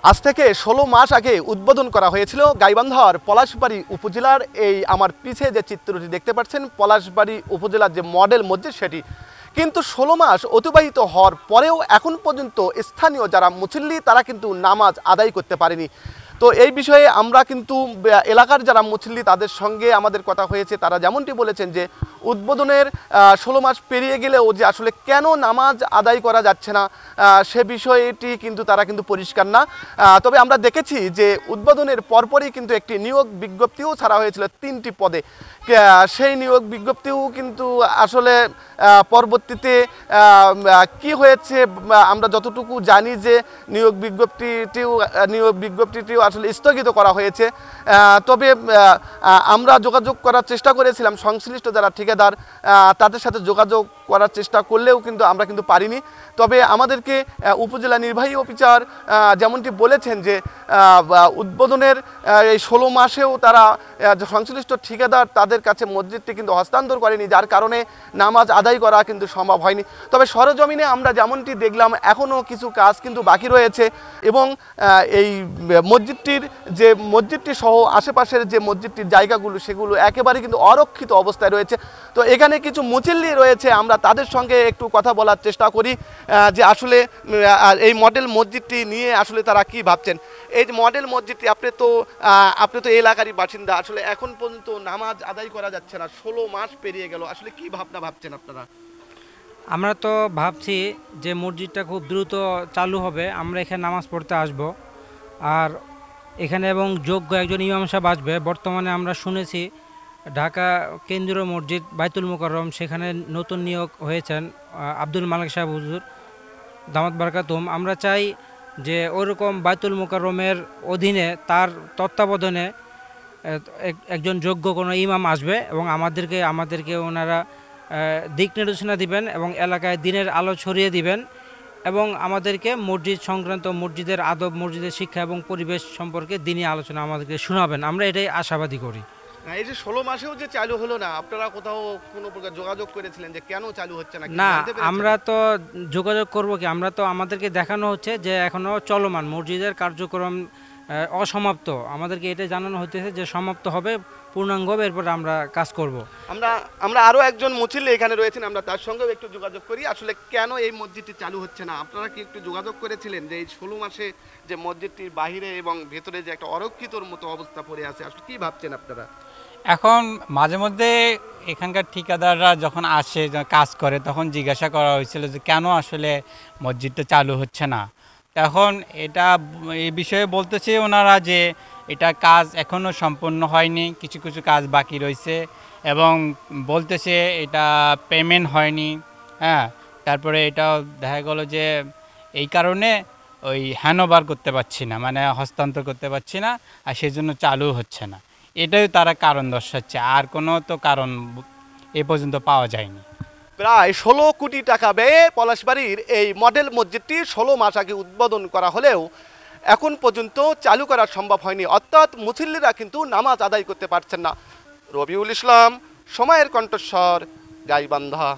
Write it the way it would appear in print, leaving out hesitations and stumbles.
আজ থেকে ১৬ মাস আগে উদ্বোধন করা হয়েছিল গাইবান্ধার পলাশবাড়ী উপজেলার এই আমার পিছে যে চিত্রটি দেখতে পাচ্ছেন পলাশবাড়ী উপজেলার যে মডেল মসজিদ সেটি কিন্তু ১৬ মাস অতিবাহিত হওয়ার পরেও এখন পর্যন্ত স্থানীয় যারা মুসল্লি তারা কিন্তু নামাজ আদায় করতে পারেনি। তো এই বিষয়ে আমরা কিন্তু এলাকার যারা মুসল্লি তাদের সঙ্গে আমাদের কথা হয়েছে, তারা যেমনটি বলেছেন যে উদ্বোধনের ১৬ মাস পেরিয়ে গেলেও যে আসলে কেন নামাজ আদায় করা যাচ্ছে না সে বিষয়টি কিন্তু তারা কিন্তু পরিষ্কার না। তবে আমরা দেখেছি যে উদ্বোধনের পরপরই কিন্তু একটি নিয়োগ বিজ্ঞপ্তিও ছাড়া হয়েছিল ৩টি পদে। সেই নিয়োগ বিজ্ঞপ্তিও কিন্তু আসলে পরবর্তীতে কি হয়েছে আমরা যতটুকু জানি যে নিয়োগ বিজ্ঞপ্তিটিও আসলে স্থগিত করা হয়েছে। তবে আমরা যোগাযোগ করার চেষ্টা করেছিলাম সংশ্লিষ্ট যারা ঠিকাদার তাদের সাথে যোগাযোগ করার চেষ্টা করলেও কিন্তু আমরা কিন্তু পারিনি। তবে আমাদেরকে উপজেলা নির্বাহী অফিসার যেমনটি বলেছেন যে উদ্বোধনের এই ১৬ মাসেও তারা সংশ্লিষ্ট ঠিকাদার তাদের কাছে মসজিদটি কিন্তু হস্তান্তর করেনি, যার কারণে নামাজ আদায় করা কিন্তু সম্ভব হয়নি। তবে সরেজমিনে আমরা যেমনটি দেখলাম এখনও কিছু কাজ কিন্তু বাকি রয়েছে এবং এই মসজিদটি সহ আশেপাশের যে মসজিদটির জায়গাগুলো সেগুলো একেবারে কিন্তু অরক্ষিত অবস্থায় রয়েছে। তো এখানে কিছু মুসল্লি রয়েছে, আমরা তাদের সঙ্গে একটু কথা বলার চেষ্টা করি যে আসলে এই মডেল মসজিদটি নিয়ে আসলে তারা কি ভাবছেন। এই যে মডেল মসজিদটি আপনি তো এলাকারই বাসিন্দা, আসলে এখন পর্যন্ত নামাজ আদায় করা যাচ্ছে না, ১৬ মাস পেরিয়ে গেল, আসলে কি ভাবছেন আপনারা? আমরা তো ভাবছি যে মসজিদটা খুব দ্রুত চালু হবে, আমরা এখানে নামাজ পড়তে আসব আর এখানে এবং যোগ্য একজন ইমাম সাহেব আসবে। বর্তমানে আমরা শুনেছি ঢাকা কেন্দ্রীয় মসজিদ বাইতুল মোকাররম সেখানে নতুন নিয়োগ হয়েছেন আব্দুল মালিক সাহেব হুজুর দামাত বারাকাতুহুম। আমরা চাই যে ওরকম বাইতুল মোকাররমের অধীনে তার তত্ত্বাবধানে একজন যোগ্য কোনো ইমাম আসবে এবং আমাদেরকে ওনারা দিক নির্দেশনা দিবেন এবং এলাকায় দিনের আলো ছড়িয়ে দিবেন এবং আমাদেরকে মসজিদ সংক্রান্ত মসজিদের আদব, মসজিদের শিক্ষা এবং পরিবেশ সম্পর্কে দিনী আলোচনা আমাদেরকে শোনাবেন। আমরা এটাই আশাবাদী করি। এই যে ১৬ মাসেও যে চালু হলো না, আপনারা কোথাও কোনো প্রকার যোগাযোগ করেছিলেন যে কেন চালু হচ্ছে না? না, আমরা তো যোগাযোগ করব কি, আমরা তো আমাদেরকে দেখানো হচ্ছে যে এখনো চলমান মসজিদের কার্যক্রম অসমাপ্ত। আমাদেরকে এটা জানানো হতেছে যে সমাপ্ত হবে পূর্ণাঙ্গভাবে, এরপর আমরা কাজ করব। আমরা আরও একজন মুসল্লি এখানে রয়েছেন, আমরা তার সঙ্গেও একটু যোগাযোগ করি। আসলে কেন এই মসজিদটি চালু হচ্ছে না আপনারা কি একটু যোগাযোগ করেছিলেন যে এই ১৬ মাসে যে মসজিদটির বাহিরে এবং ভেতরে যে একটা অরক্ষিতর মতো অবস্থা পড়ে আছে, আসলে কি ভাবছেন আপনারা? এখন মাঝে মধ্যে এখানকার ঠিকাদাররা যখন আসে কাজ করে তখন জিজ্ঞাসা করা হয়েছিল যে কেন আসলে মসজিদটা চালু হচ্ছে না। এখন এই বিষয়ে বলতেছে ওনারা যে এটা কাজ এখনও সম্পূর্ণ হয়নি, কিছু কিছু কাজ বাকি রয়েছে এবং বলতেছে এটা পেমেন্ট হয়নি। তারপরে এটাও দেখা গেল যে এই কারণে ওই হ্যান্ডওভার করতে পারছি না, মানে হস্তান্তর করতে পারছি না, আর সেজন্য চালু হচ্ছে না। এটাই তারা কারণ দর্শাচ্ছে, আর কোনো তো কারণ এ পর্যন্ত পাওয়া যায়নি। প্রায় ১৬ কোটি টাকা ব্যয়ে পলাশবাড়ির এই মডেল মসজিদটি ১৬ মাস আগে উদ্বোধন করা হলেও এখন পর্যন্ত চালু করা সম্ভব হয়নি, অর্থাৎ মুসল্লিরা কিন্তু নামাজ আদায় করতে পারছেন না। রবিউল ইসলাম, সময়ের কণ্ঠস্বর, গাইবান্ধা।